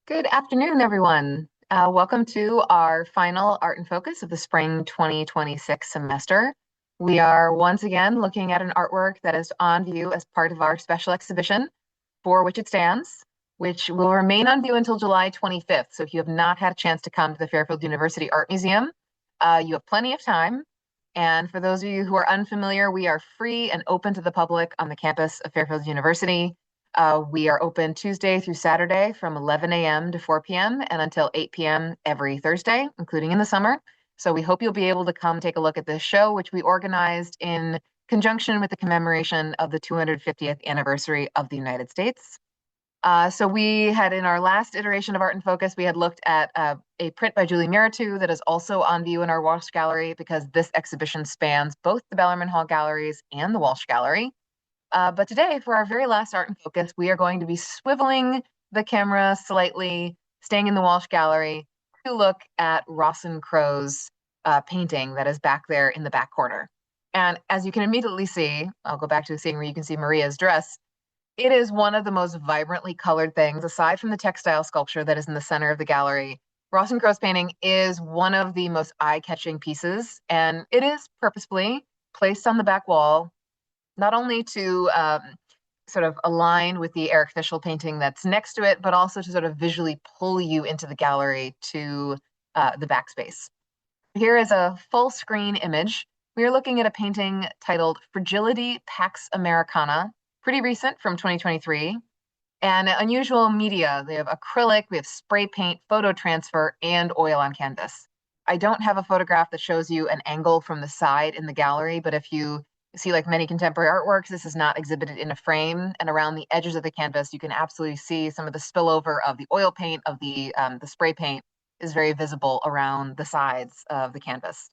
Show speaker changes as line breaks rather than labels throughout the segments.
Good afternoon, everyone. Welcome to our final Art in Focus of the spring 2026 semester. We are once again looking at an artwork that is on view as part of our special exhibition for which it stands, which will remain on view until July 25th. So if you have not had a chance to come to the Fairfield University Art Museum, you have plenty of time. And for those of you who are unfamiliar, we are free and open to the public on the campus of Fairfield University. We are open Tuesday through Saturday from 11 a.m. to 4 p.m. and until 8 p.m. every Thursday, including in the summer. So we hope you'll be able to come take a look at this show, which we organized in conjunction with the commemoration of the 250th anniversary of the United States. So we had, in our last iteration of Art in Focus, we had looked at a print by Julie Meritou that is also on view in our Walsh Gallery because this exhibition spans both the Bellarmine Hall galleries and the Walsh Gallery. But today, for our very last Art in Focus, we are going to be swiveling the camera slightly, staying in the Walsh Gallery to look at Rosson Crow's painting that is back there in the back corner. And as you can immediately see, I'll go back to the scene where you can see Maria's dress. It is one of the most vibrantly colored things, aside from the textile sculpture that is in the center of the gallery. Rosson Crow's painting is one of the most eye-catching pieces, and it is purposefully placed on the back wall not only to sort of align with the Eric Fischl painting that's next to it, but also to sort of visually pull you into the gallery to the backspace. Here is a full screen image. We are looking at a painting titled Fragility, Pax Americana, pretty recent from 2023. And unusual media. They have acrylic, we have spray paint, photo transfer, and oil on canvas. I don't have a photograph that shows you an angle from the side in the gallery, but if you see, like many contemporary artworks, this is not exhibited in a frame, and around the edges of the canvas, you can absolutely see some of the spillover of the oil paint, of the spray paint is very visible around the sides of the canvas.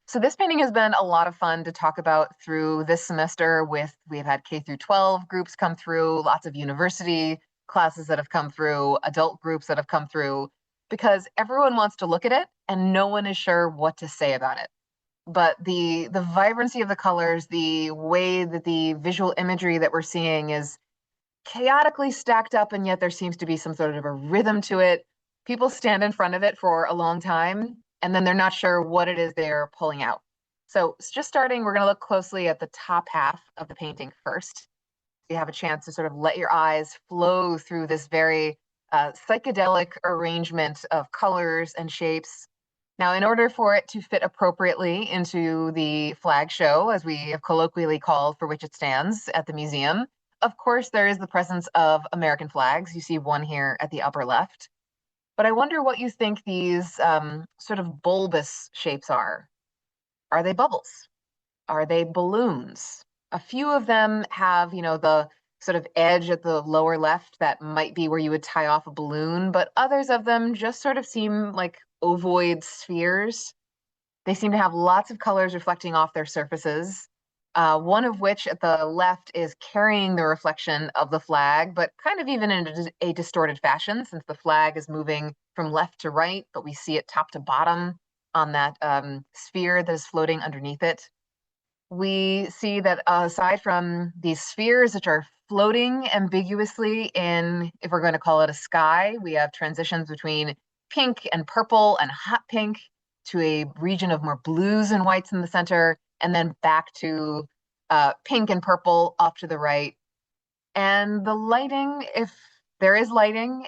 So this painting has been a lot of fun to talk about through this semester. We've had K through 12 groups come through, lots of university classes that have come through, adult groups that have come through, because everyone wants to look at it and no one is sure what to say about it. But the vibrancy of the colors, the way that the visual imagery that we're seeing is chaotically stacked up, and yet there seems to be some sort of a rhythm to it. People stand in front of it for a long time, and then they're not sure what it is they're pulling out. So just starting, we're going to look closely at the top half of the painting first. You have a chance to sort of let your eyes flow through this very psychedelic arrangement of colors and shapes. Now, in order for it to fit appropriately into the flag show, as we have colloquially called for which it stands at the museum, of course, there is the presence of American flags. You see one here at the upper left. But I wonder what you think these sort of bulbous shapes are. Are they bubbles? Are they balloons? A few of them have, the sort of edge at the lower left that might be where you would tie off a balloon, but others of them just sort of seem like ovoid spheres. They seem to have lots of colors reflecting off their surfaces. One of which at the left is carrying the reflection of the flag, but kind of even in a distorted fashion, since the flag is moving from left to right, but we see it top to bottom on that sphere that is floating underneath it. We see that aside from these spheres, which are floating ambiguously in, if we're going to call it a sky, we have transitions between pink and purple and hot pink to a region of more blues and whites in the center, and then back to pink and purple off to the right. And the lighting, if there is lighting,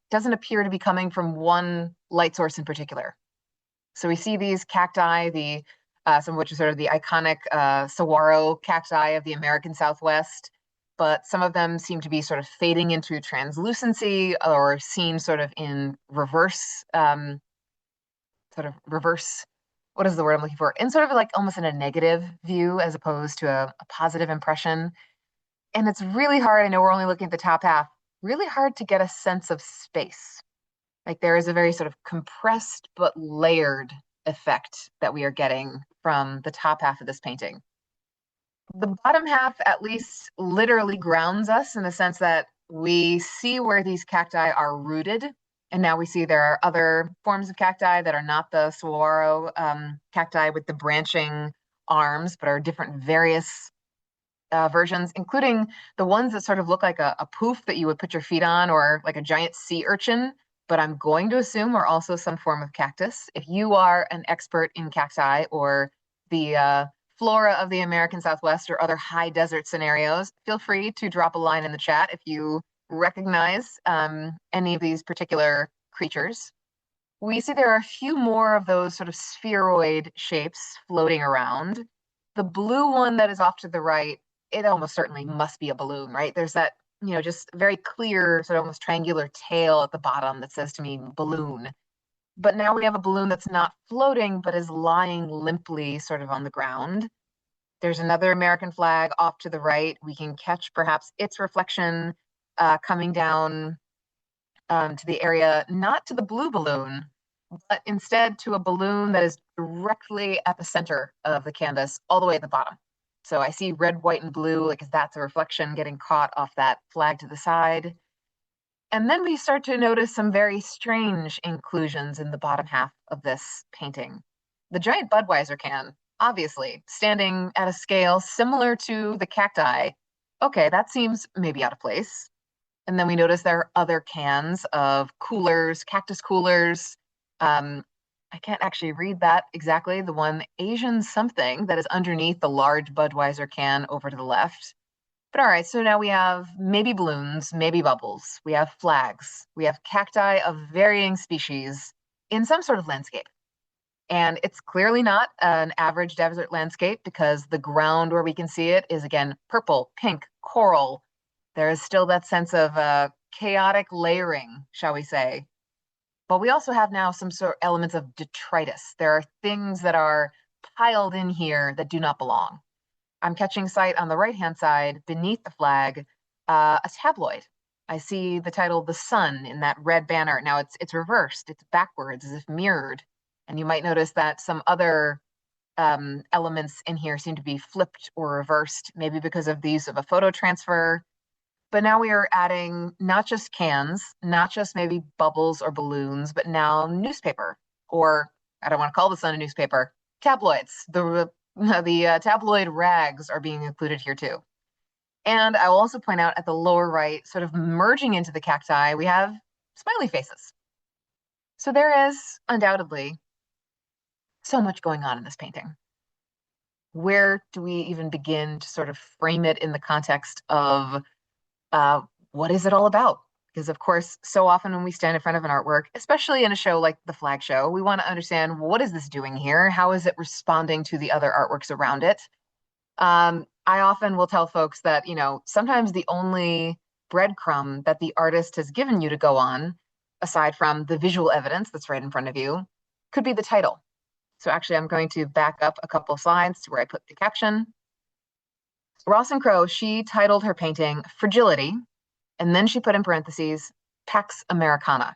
doesn't appear to be coming from one light source in particular. So we see these cacti, some of which are sort of the iconic saguaro cacti of the American Southwest, but some of them seem to be sort of fading into translucency or seen sort of in reverse, what is the word I'm looking for? In sort of like almost in a negative view as opposed to a positive impression. And it's really hard, I know we're only looking at the top half, really hard to get a sense of space. Like there is a very sort of compressed but layered effect that we are getting from the top half of this painting. The bottom half at least literally grounds us in the sense that we see where these cacti are rooted. And now we see there are other forms of cacti that are not the saguaro cacti with the branching arms, but are different various versions, including the ones that sort of look like a poof that you would put your feet on, or like a giant sea urchin, but I'm going to assume are also some form of cactus. If you are an expert in cacti or the flora of the American Southwest or other high desert scenarios, feel free to drop a line in the chat if you recognize any of these particular creatures. We see there are a few more of those sort of spheroid shapes floating around. The blue one that is off to the right, it almost certainly must be a balloon, right? There's that, just very clear, sort of almost triangular tail at the bottom that says to me balloon. But now we have a balloon that's not floating, but is lying limply sort of on the ground. There's another American flag off to the right. We can catch perhaps its reflection coming down to the area, not to the blue balloon, but instead to a balloon that is directly at the center of the canvas, all the way at the bottom. So I see red, white, and blue, like that's a reflection getting caught off that flag to the side. And then we start to notice some very strange inclusions in the bottom half of this painting. The giant Budweiser can, obviously, standing at a scale similar to the cacti. Okay, that seems maybe out of place. And then we notice there are other cans of coolers, cactus coolers. I can't actually read that exactly. The one Asian something that is underneath the large Budweiser can over to the left. But all right, so now we have maybe balloons, maybe bubbles. We have flags. We have cacti of varying species in some sort of landscape. And it's clearly not an average desert landscape because the ground where we can see it is, again, purple, pink, coral. There is still that sense of chaotic layering, shall we say. But we also have now some sort of elements of detritus. There are things that are piled in here that do not belong. I'm catching sight on the right-hand side, beneath the flag, a tabloid. I see the title "The Sun" in that red banner. Now it's reversed, it's backwards, as if mirrored. And you might notice that some other elements in here seem to be flipped or reversed, maybe because of the use of a photo transfer. But now we are adding not just cans, not just maybe bubbles or balloons, but now newspaper, or I don't want to call the Sun a newspaper, tabloids. The tabloid rags are being included here too. And I will also point out at the lower right, sort of merging into the cacti, we have smiley faces. So there is undoubtedly so much going on in this painting. Where do we even begin to sort of frame it in the context of what is it all about? Because of course, so often when we stand in front of an artwork, especially in a show like the Flag Show, we want to understand, what is this doing here? How is it responding to the other artworks around it? I often will tell folks that, sometimes the only breadcrumb that the artist has given you to go on, aside from the visual evidence that's right in front of you, could be the title. So actually, I'm going to back up a couple of slides to where I put the caption. Rosson Crow, she titled her painting Fragility, and then she put in parentheses, Pax Americana.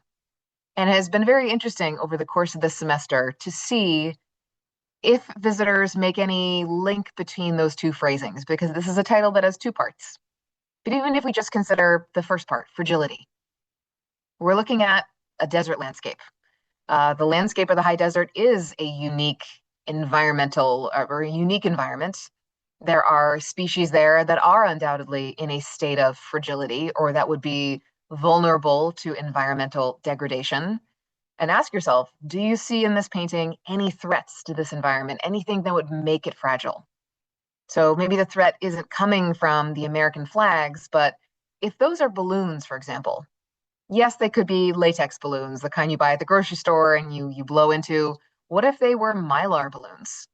And it has been very interesting over the course of this semester to see if visitors make any link between those two phrasings, because this is a title that has two parts. But even if we just consider the first part, fragility, we're looking at a desert landscape. The landscape of the high desert is a unique environmental or a unique environment. There are species there that are undoubtedly in a state of fragility, or that would be vulnerable to environmental degradation. And ask yourself, do you see in this painting any threats to this environment, anything that would make it fragile? So maybe the threat isn't coming from the American flags, but if those are balloons, for example, yes, they could be latex balloons, the kind you buy at the grocery store and you blow into. What if they were mylar balloons?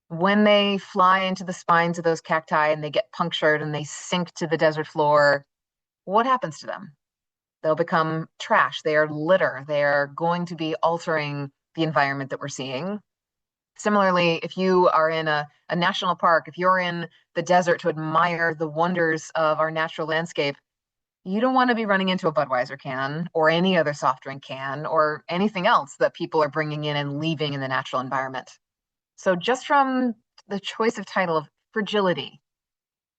When they fly into the spines of those cacti and they get punctured and they sink to the desert floor, what happens to them? They'll become trash. They are litter. They are going to be altering the environment that we're seeing. Similarly, if you are in a national park, if you're in the desert to admire the wonders of our natural landscape, you don't want to be running into a Budweiser can or any other soft drink can or anything else that people are bringing in and leaving in the natural environment. So just from the choice of title of fragility,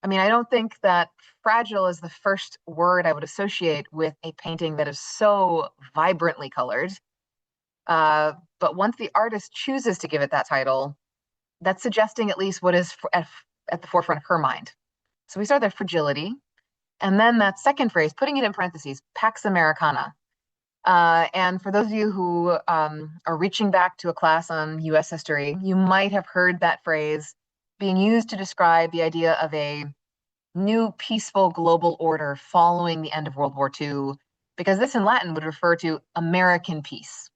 I mean, I don't think that fragile is the first word I would associate with a painting that is so vibrantly colored. But once the artist chooses to give it that title, that's suggesting at least what is at the forefront of her mind. So we start there, fragility. And then that second phrase, putting it in parentheses, Pax Americana. And for those of you who are reaching back to a class on US history, you might have heard that phrase being used to describe the idea of a new peaceful global order following the end of World War II, because this in Latin would refer to American peace.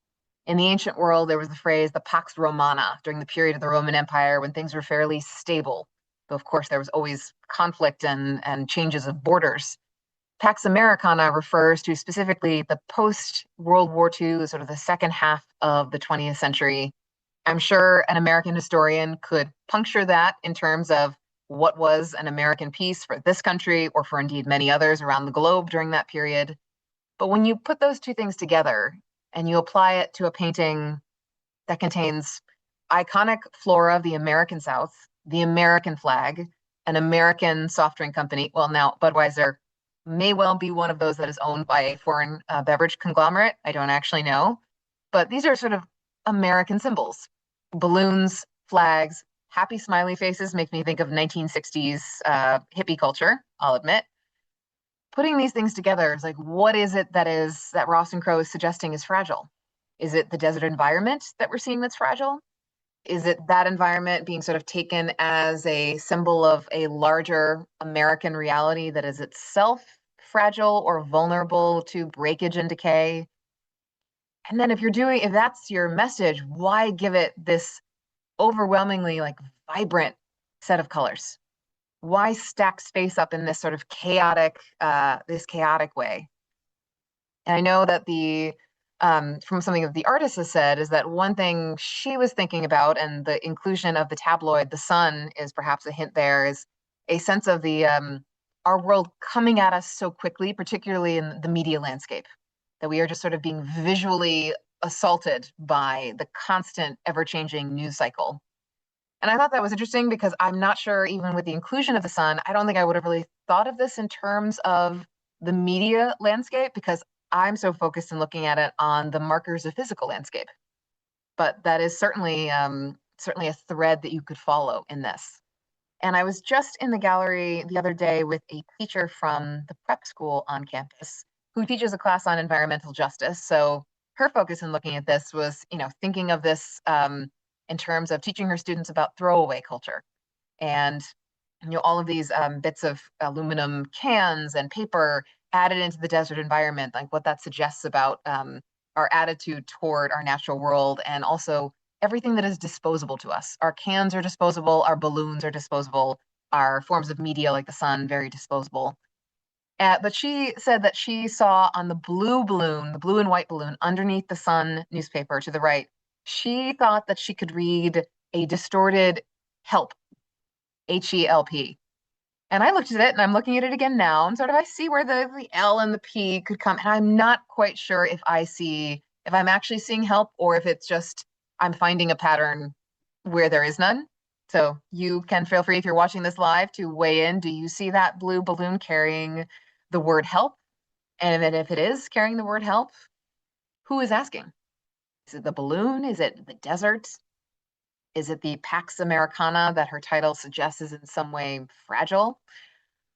In the ancient world, there was the phrase the Pax Romana during the period of the Roman Empire when things were fairly stable. Though, of course, there was always conflict and changes of borders. Pax Americana refers to specifically the post-World War II, sort of the second half of the 20th century. I'm sure an American historian could puncture that in terms of what was an American peace for this country or for indeed many others around the globe during that period. But when you put those two things together and you apply it to a painting that contains iconic flora of the American South, the American flag, an American soft drink company. Well, now Budweiser may well be one of those that is owned by a foreign beverage conglomerate. I don't actually know. But these are sort of American symbols. Balloons, flags, happy smiley faces make me think of 1960s hippie culture, I'll admit. Putting these things together is like, what is it that Rosson Crow is suggesting is fragile? Is it the desert environment that we're seeing that's fragile? Is it that environment being sort of taken as a symbol of a larger American reality that is itself fragile or vulnerable to breakage and decay? And then if that's your message, why give it this overwhelmingly like vibrant set of colors? Why stack space up in this sort of this chaotic way? And I know that from something that the artist has said is that one thing she was thinking about, and the inclusion of the tabloid, The Sun, is perhaps a hint there, is a sense of our world coming at us so quickly, particularly in the media landscape, that we are just sort of being visually assaulted by the constant ever-changing news cycle. And I thought that was interesting because I'm not sure, even with the inclusion of The Sun, I don't think I would have really thought of this in terms of the media landscape, because I'm so focused in looking at it on the markers of physical landscape. But that is certainly a thread that you could follow in this. And I was just in the gallery the other day with a teacher from the prep school on campus who teaches a class on environmental justice. So her focus in looking at this was, thinking of this in terms of teaching her students about throwaway culture and all of these bits of aluminum cans and paper added into the desert environment, like what that suggests about our attitude toward our natural world, and also everything that is disposable to us. Our cans are disposable, our balloons are disposable, our forms of media like The Sun, very disposable. But she said that she saw on the blue balloon, the blue and white balloon underneath the Sun newspaper to the right, she thought that she could read a distorted help, HELP. And I looked at it and I'm looking at it again now and sort of I see where the L and the P could come. And I'm not quite sure if I'm actually seeing help or if it's just I'm finding a pattern where there is none. So you can feel free if you're watching this live to weigh in. Do you see that blue balloon carrying the word help? And then if it is carrying the word help, who is asking? Is it the balloon? Is it the desert? Is it the Pax Americana that her title suggests is in some way fragile?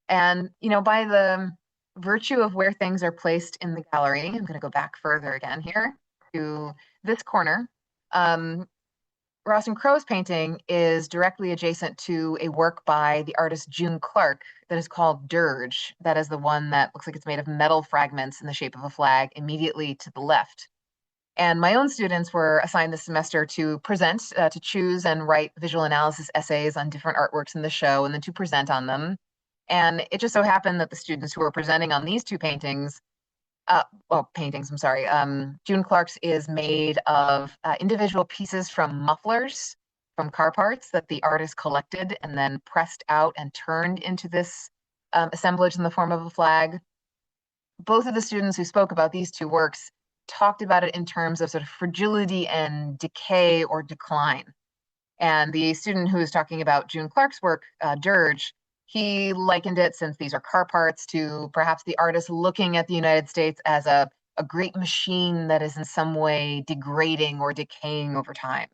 And, by the virtue of where things are placed in the gallery, I'm going to go back further again here to this corner. Rosson Crow's painting is directly adjacent to a work by the artist June Clark that is called Dirge. That is the one that looks like it's made of metal fragments in the shape of a flag immediately to the left. And my own students were assigned this semester to present, to choose and write visual analysis essays on different artworks in the show and then to present on them. And it just so happened that the students who were presenting on these two paintings, I'm sorry, June Clark's is made of individual pieces from mufflers, from car parts that the artist collected and then pressed out and turned into this assemblage in the form of a flag. Both of the students who spoke about these two works talked about it in terms of sort of fragility and decay or decline. And the student who was talking about June Clark's work, Dirge, he likened it, since these are car parts, to perhaps the artist looking at the United States as a great machine that is in some way degrading or decaying over time.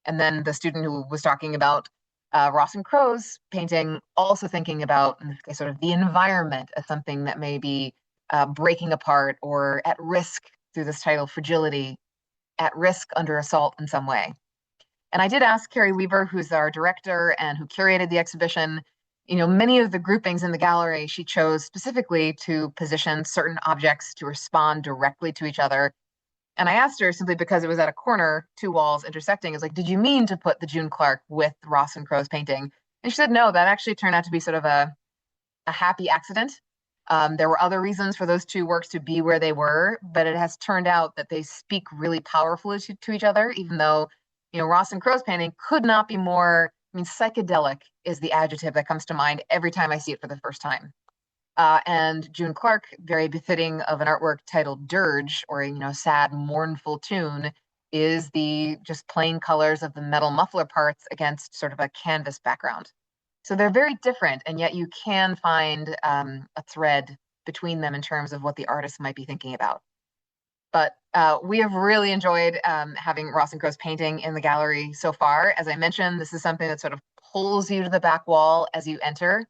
And then the student who was talking about Rosson Crow's painting, also thinking about sort of the environment as something that may be breaking apart or at risk through this title, Fragility, at risk under assault in some way. And I did ask Carrie Weaver, who's our director and who curated the exhibition, many of the groupings in the gallery she chose specifically to position certain objects to respond directly to each other. And I asked her simply because it was at a corner, two walls intersecting. Is like, did you mean to put the June Clark with Rosson Crow's painting? And she said, no, that actually turned out to be sort of a happy accident. There were other reasons for those two works to be where they were, but it has turned out that they speak really powerfully to each other, even though, Rosson Crow's painting could not be more, psychedelic is the adjective that comes to mind every time I see it for the first time. And June Clark, very befitting of an artwork titled Dirge, or sad, mournful tune, is the just plain colors of the metal muffler parts against sort of a canvas background. So they're very different, and yet you can find a thread between them in terms of what the artist might be thinking about. But we have really enjoyed having Rosson Crow's painting in the gallery so far. As I mentioned, this is something that sort of pulls you to the back wall as you enter.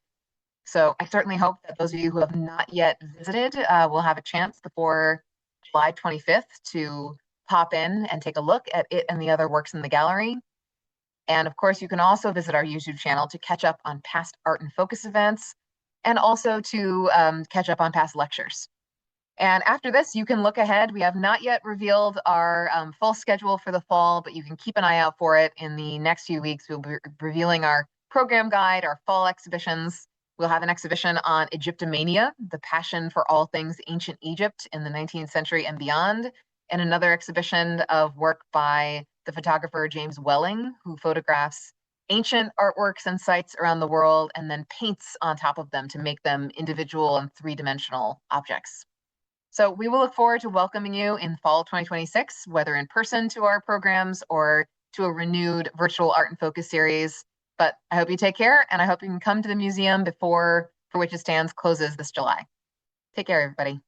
So I certainly hope that those of you who have not yet visited will have a chance before July 25th to pop in and take a look at it and the other works in the gallery. And of course, you can also visit our YouTube channel to catch up on past Art in Focus events and also to catch up on past lectures. And after this, you can look ahead. We have not yet revealed our full schedule for the fall, but you can keep an eye out for it in the next few weeks. We'll be revealing our program guide, our fall exhibitions. We'll have an exhibition on Egyptomania, the passion for all things ancient Egypt in the 19th century and beyond, and another exhibition of work by the photographer James Welling, who photographs ancient artworks and sites around the world and then paints on top of them to make them individual and three-dimensional objects. So we will look forward to welcoming you in fall 2026, whether in person to our programs or to a renewed virtual Art in Focus series. But I hope you take care, and I hope you can come to the museum before For Which It Stands closes this July. Take care, everybody.